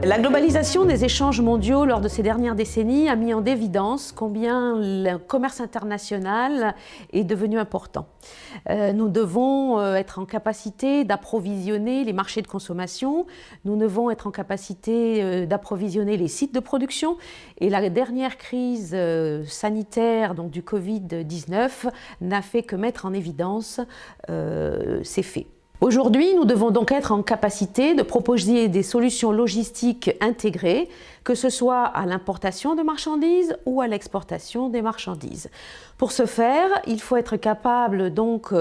La globalisation des échanges mondiaux lors de ces dernières décennies a mis en évidence combien le commerce international est devenu important. Nous devons être en capacité d'approvisionner les marchés de consommation, nous devons être en capacité d'approvisionner les sites de production et la dernière crise sanitaire donc du Covid-19 n'a fait que mettre en évidence ces faits. Aujourd'hui, nous devons donc être en capacité de proposer des solutions logistiques intégrées, que ce soit à l'importation de marchandises ou à l'exportation des marchandises. Pour ce faire, il faut être capable donc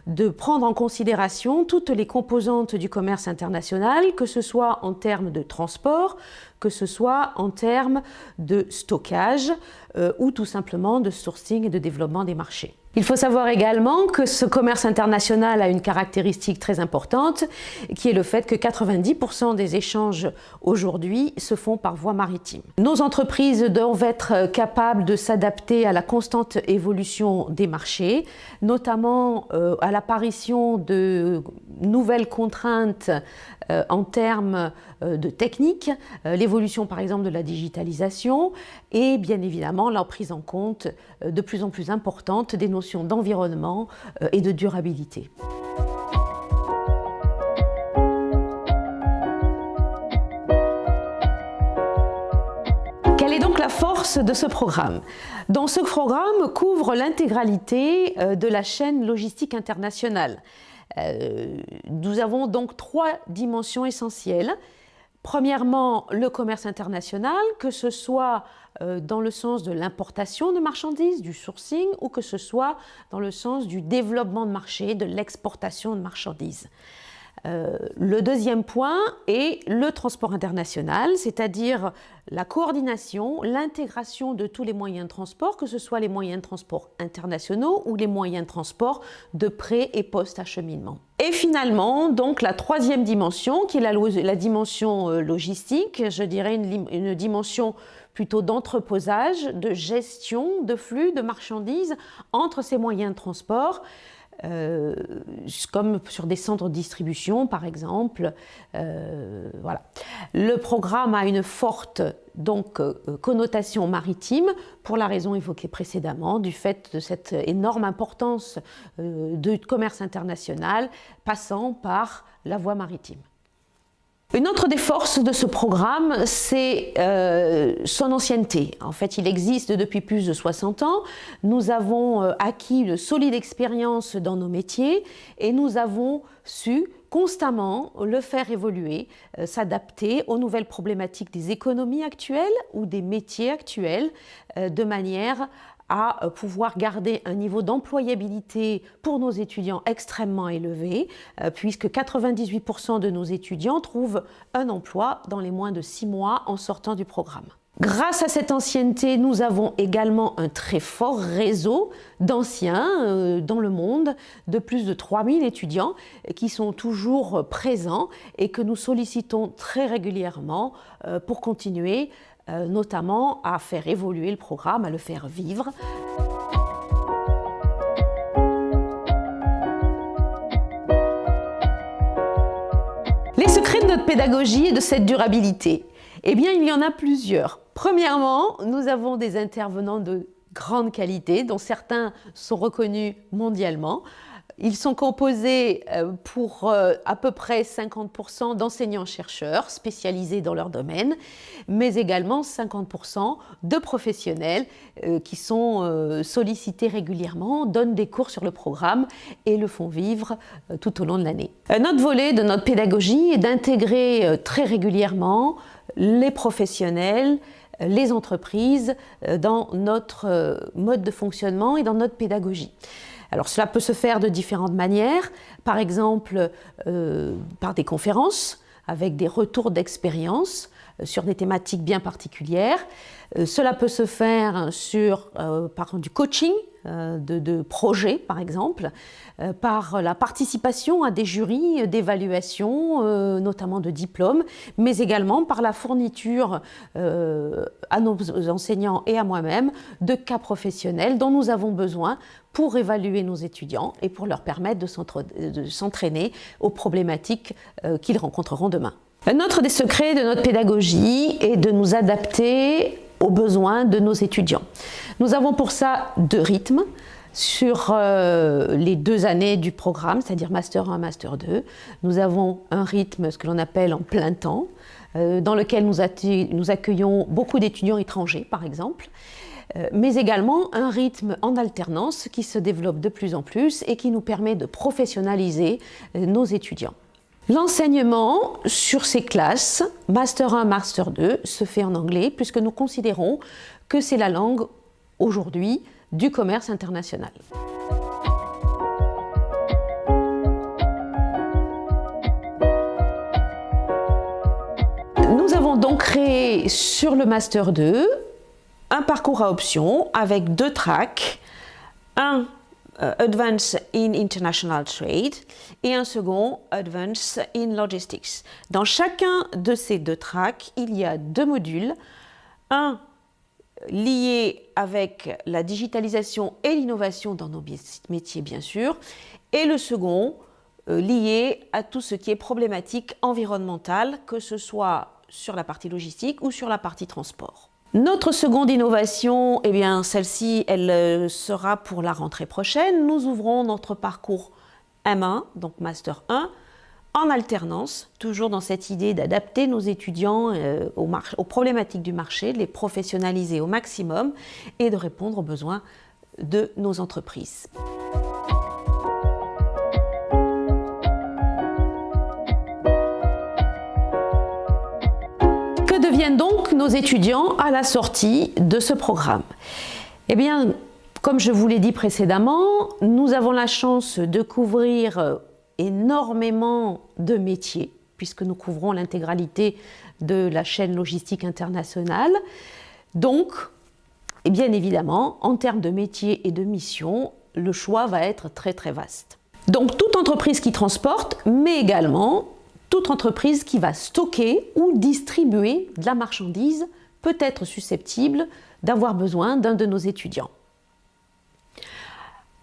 de prendre en considération toutes les composantes du commerce international, que ce soit en termes de transport, que ce soit en termes de stockage ou tout simplement de sourcing et de développement des marchés. Il faut savoir également que ce commerce international a une caractéristique très importante, qui est le fait que 90% des échanges aujourd'hui se font par voie maritime. Nos entreprises doivent être capables de s'adapter à la constante évolution des marchés, notamment à l'apparition de nouvelles contraintes en termes de technique, l'évolution par exemple de la digitalisation et bien évidemment la prise en compte de plus en plus importante des notions d'environnement et de durabilité. Quelle est donc la force de ce programme? Donc, ce programme couvre l'intégralité de la chaîne logistique internationale. Nous avons donc trois dimensions essentielles. Premièrement, le commerce international, que ce soit dans le sens de l'importation de marchandises, du sourcing, ou que ce soit dans le sens du développement de marché, de l'exportation de marchandises. Le deuxième point est le transport international, c'est-à-dire la coordination, l'intégration de tous les moyens de transport, que ce soit les moyens de transport internationaux ou les moyens de transport de pré- et post-acheminement. Et finalement, donc la troisième dimension, qui est la dimension logistique, je dirais une dimension plutôt d'entreposage, de gestion de flux de marchandises entre ces moyens de transport, comme sur des centres de distribution par exemple. Voilà. Le programme a une forte donc, connotation maritime pour la raison évoquée précédemment du fait de cette énorme importance du commerce international passant par la voie maritime. Une autre des forces de ce programme, c'est son ancienneté. En fait, il existe depuis plus de 60 ans. Nous avons acquis une solide expérience dans nos métiers et nous avons su constamment le faire évoluer, s'adapter aux nouvelles problématiques des économies actuelles ou des métiers actuels, de manière à pouvoir garder un niveau d'employabilité pour nos étudiants extrêmement élevé, puisque 98% de nos étudiants trouvent un emploi dans les moins de 6 mois en sortant du programme. Grâce à cette ancienneté, nous avons également un très fort réseau d'anciens dans le monde, de plus de 3000 étudiants qui sont toujours présents et que nous sollicitons très régulièrement pour continuer notamment à faire évoluer le programme, à le faire vivre. Les secrets de notre pédagogie et de cette durabilité, eh bien il y en a plusieurs. Premièrement, nous avons des intervenants de grande qualité, dont certains sont reconnus mondialement. Ils sont composés pour à peu près 50% d'enseignants-chercheurs spécialisés dans leur domaine, mais également 50% de professionnels qui sont sollicités régulièrement, donnent des cours sur le programme et le font vivre tout au long de l'année. Un autre volet de notre pédagogie est d'intégrer très régulièrement les professionnels, les entreprises dans notre mode de fonctionnement et dans notre pédagogie. Alors cela peut se faire de différentes manières, par exemple par des conférences avec des retours d'expérience sur des thématiques bien particulières. Cela peut se faire par du coaching de projets par exemple, par la participation à des jurys d'évaluation, notamment de diplômes, mais également par la fourniture à nos enseignants et à moi-même de cas professionnels dont nous avons besoin pour évaluer nos étudiants et pour leur permettre de s'entraîner aux problématiques qu'ils rencontreront demain. Un autre des secrets de notre pédagogie est de nous adapter aux besoins de nos étudiants. Nous avons pour ça 2 rythmes sur les 2 années du programme, c'est-à-dire Master 1, Master 2. Nous avons un rythme, ce que l'on appelle en plein temps, dans lequel nous accueillons beaucoup d'étudiants étrangers, par exemple, mais également un rythme en alternance qui se développe de plus en plus et qui nous permet de professionnaliser nos étudiants. L'enseignement sur ces classes, Master 1, Master 2, se fait en anglais puisque nous considérons que c'est la langue aujourd'hui du commerce international. Nous avons donc créé sur le Master 2 un parcours à options avec 2 tracks, un Advance in International Trade et un second Advance in Logistics. Dans chacun de ces 2 tracks, il y a 2 modules, un lié avec la digitalisation et l'innovation dans nos métiers bien sûr, et le second lié à tout ce qui est problématique environnementale, que ce soit sur la partie logistique ou sur la partie transport. Notre seconde innovation, eh bien, celle-ci, elle sera pour la rentrée prochaine. Nous ouvrons notre parcours M1, donc Master 1, en alternance, toujours dans cette idée d'adapter nos étudiants aux problématiques du marché, de les professionnaliser au maximum et de répondre aux besoins de nos entreprises. Que deviennent donc nos étudiants à la sortie de ce programme? Eh bien, comme je vous l'ai dit précédemment, nous avons la chance de couvrir énormément de métiers, puisque nous couvrons l'intégralité de la chaîne logistique internationale. Donc, et bien évidemment, en termes de métiers et de missions, le choix va être très très vaste. Donc, toute entreprise qui transporte, mais également toute entreprise qui va stocker ou distribuer de la marchandise peut être susceptible d'avoir besoin d'un de nos étudiants.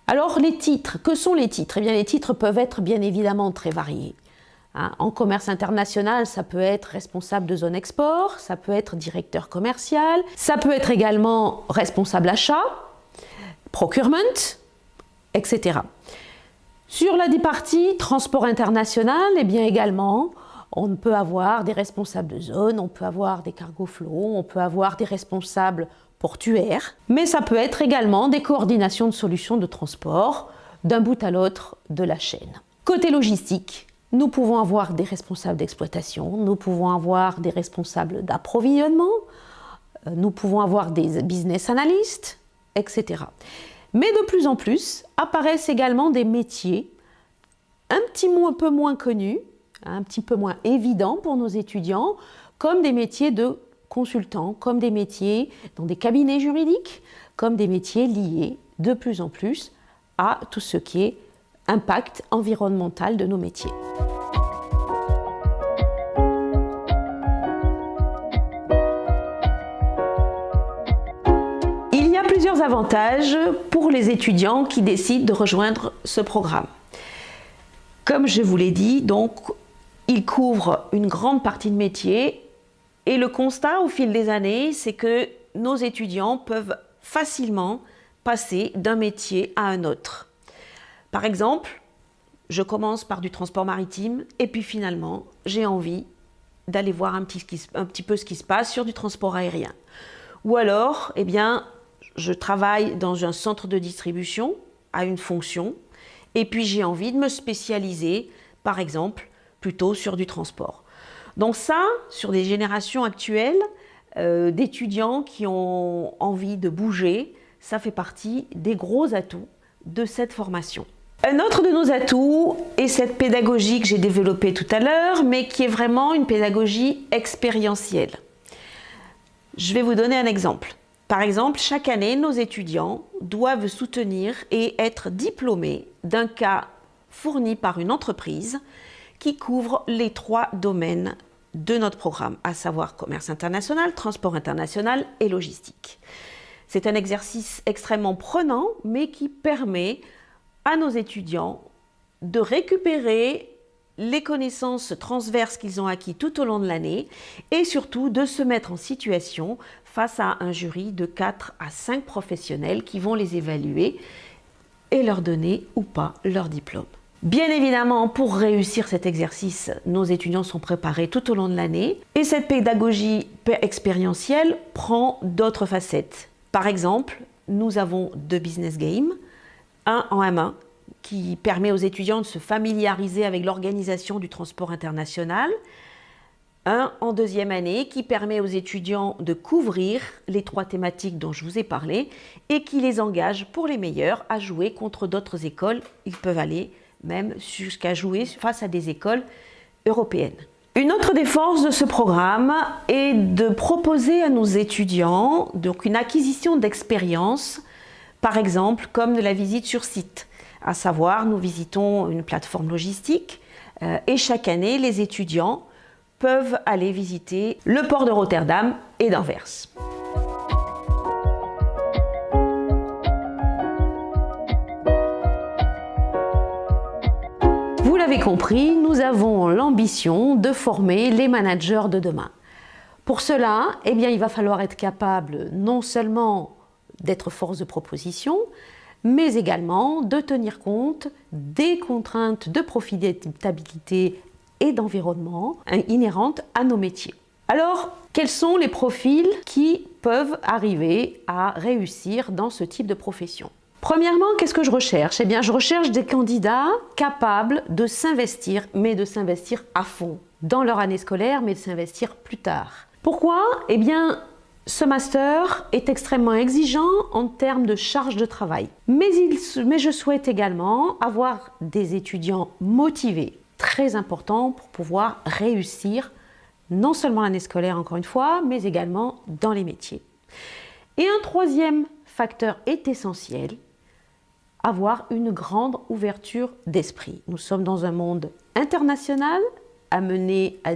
Alors les titres, que sont les titres? Eh bien les titres peuvent être bien évidemment très variés. En commerce international, ça peut être responsable de zone export, ça peut être directeur commercial, ça peut être également responsable achat, procurement, etc. Sur la partie transport international, eh bien également, on peut avoir des responsables de zone, on peut avoir des cargo flow, on peut avoir des responsables portuaires, mais ça peut être également des coordinations de solutions de transport d'un bout à l'autre de la chaîne. Côté logistique, nous pouvons avoir des responsables d'exploitation, nous pouvons avoir des responsables d'approvisionnement, nous pouvons avoir des business analysts, etc. Mais de plus en plus apparaissent également des métiers un peu moins connus, un petit peu moins évidents pour nos étudiants, comme des métiers de consultants, comme des métiers dans des cabinets juridiques, comme des métiers liés de plus en plus à tout ce qui est impact environnemental de nos métiers. Il y a plusieurs avantages pour les étudiants qui décident de rejoindre ce programme. Comme je vous l'ai dit, donc, il couvre une grande partie de métiers. Et le constat au fil des années, c'est que nos étudiants peuvent facilement passer d'un métier à un autre. Par exemple, je commence par du transport maritime et puis finalement, j'ai envie d'aller voir un petit peu ce qui se passe sur du transport aérien. Ou alors, eh bien, je travaille dans un centre de distribution à une fonction et puis j'ai envie de me spécialiser, par exemple, plutôt sur du transport. Donc ça, sur des générations actuelles d'étudiants qui ont envie de bouger, ça fait partie des gros atouts de cette formation. Un autre de nos atouts est cette pédagogie que j'ai développée tout à l'heure, mais qui est vraiment une pédagogie expérientielle. Je vais vous donner un exemple. Par exemple, chaque année, nos étudiants doivent soutenir et être diplômés d'un cas fourni par une entreprise qui couvre les 3 domaines de notre programme, à savoir commerce international, transport international et logistique. C'est un exercice extrêmement prenant, mais qui permet à nos étudiants de récupérer les connaissances transverses qu'ils ont acquis tout au long de l'année et surtout de se mettre en situation face à un jury de 4 à 5 professionnels qui vont les évaluer et leur donner ou pas leur diplôme. Bien évidemment, pour réussir cet exercice, nos étudiants sont préparés tout au long de l'année et cette pédagogie expérientielle prend d'autres facettes. Par exemple, nous avons 2 business games, un en M1 qui permet aux étudiants de se familiariser avec l'organisation du transport international, un en 2e année qui permet aux étudiants de couvrir les 3 thématiques dont je vous ai parlé et qui les engage pour les meilleurs à jouer contre d'autres écoles. Ils peuvent aller même jusqu'à jouer face à des écoles européennes. Une autre des forces de ce programme est de proposer à nos étudiants donc une acquisition d'expérience, par exemple comme de la visite sur site. À savoir, nous visitons une plateforme logistique et chaque année, les étudiants peuvent aller visiter le port de Rotterdam et d'Anvers. Vous l'avez compris, nous avons l'ambition de former les managers de demain. Pour cela, il va falloir être capable non seulement d'être force de proposition, mais également de tenir compte des contraintes de profitabilité et d'environnement inhérentes à nos métiers. Alors, quels sont les profils qui peuvent arriver à réussir dans ce type de profession ? Premièrement, qu'est-ce que je recherche ? Je recherche des candidats capables de s'investir, mais de s'investir à fond dans leur année scolaire, mais de s'investir plus tard. Pourquoi ? Ce master est extrêmement exigeant en termes de charge de travail. Mais je souhaite également avoir des étudiants motivés, très important pour pouvoir réussir non seulement l'année scolaire, encore une fois, mais également dans les métiers. Et un 3e facteur est essentiel, avoir une grande ouverture d'esprit. Nous sommes dans un monde international, amené à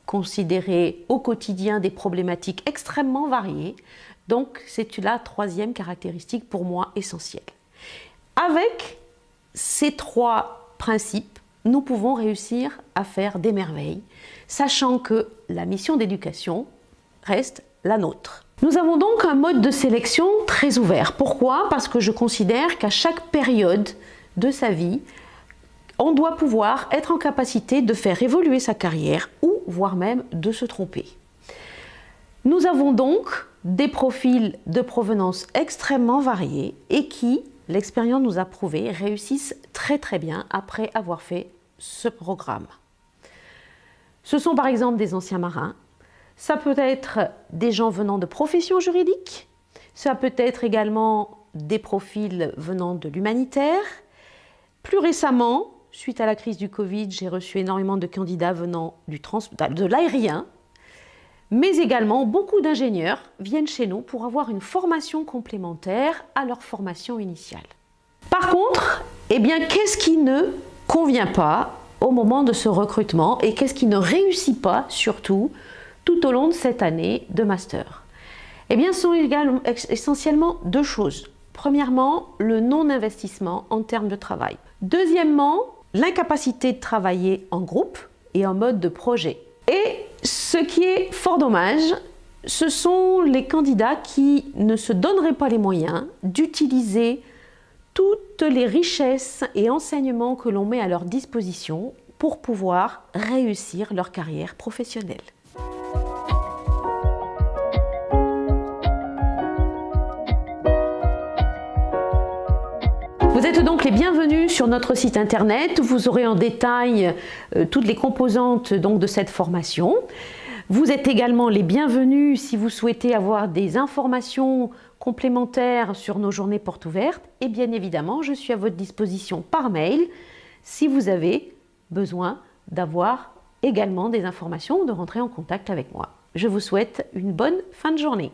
considérer au quotidien des problématiques extrêmement variées. Donc, c'est la 3e caractéristique pour moi essentielle. Avec ces 3 principes, nous pouvons réussir à faire des merveilles, sachant que la mission d'éducation reste la nôtre. Nous avons donc un mode de sélection très ouvert. Pourquoi ? Parce que je considère qu'à chaque période de sa vie, on doit pouvoir être en capacité de faire évoluer sa carrière ou voire même de se tromper. Nous avons donc des profils de provenance extrêmement variés et qui, l'expérience nous a prouvé, réussissent très très bien après avoir fait ce programme. Ce sont par exemple des anciens marins, ça peut être des gens venant de professions juridiques, ça peut être également des profils venant de l'humanitaire. Plus récemment, suite à la crise du Covid, j'ai reçu énormément de candidats venant de l'aérien, mais également beaucoup d'ingénieurs viennent chez nous pour avoir une formation complémentaire à leur formation initiale. Par contre, qu'est-ce qui ne convient pas au moment de ce recrutement et qu'est-ce qui ne réussit pas surtout tout au long de cette année de master ? Ce sont essentiellement 2 choses. Premièrement, le non-investissement en termes de travail. Deuxièmement, l'incapacité de travailler en groupe et en mode de projet. Et ce qui est fort dommage, ce sont les candidats qui ne se donneraient pas les moyens d'utiliser toutes les richesses et enseignements que l'on met à leur disposition pour pouvoir réussir leur carrière professionnelle. Vous êtes donc les bienvenus sur notre site internet. Vous aurez en détail toutes les composantes de cette formation. Vous êtes également les bienvenus si vous souhaitez avoir des informations complémentaires sur nos journées portes ouvertes. Et bien évidemment, je suis à votre disposition par mail si vous avez besoin d'avoir également des informations ou de rentrer en contact avec moi. Je vous souhaite une bonne fin de journée.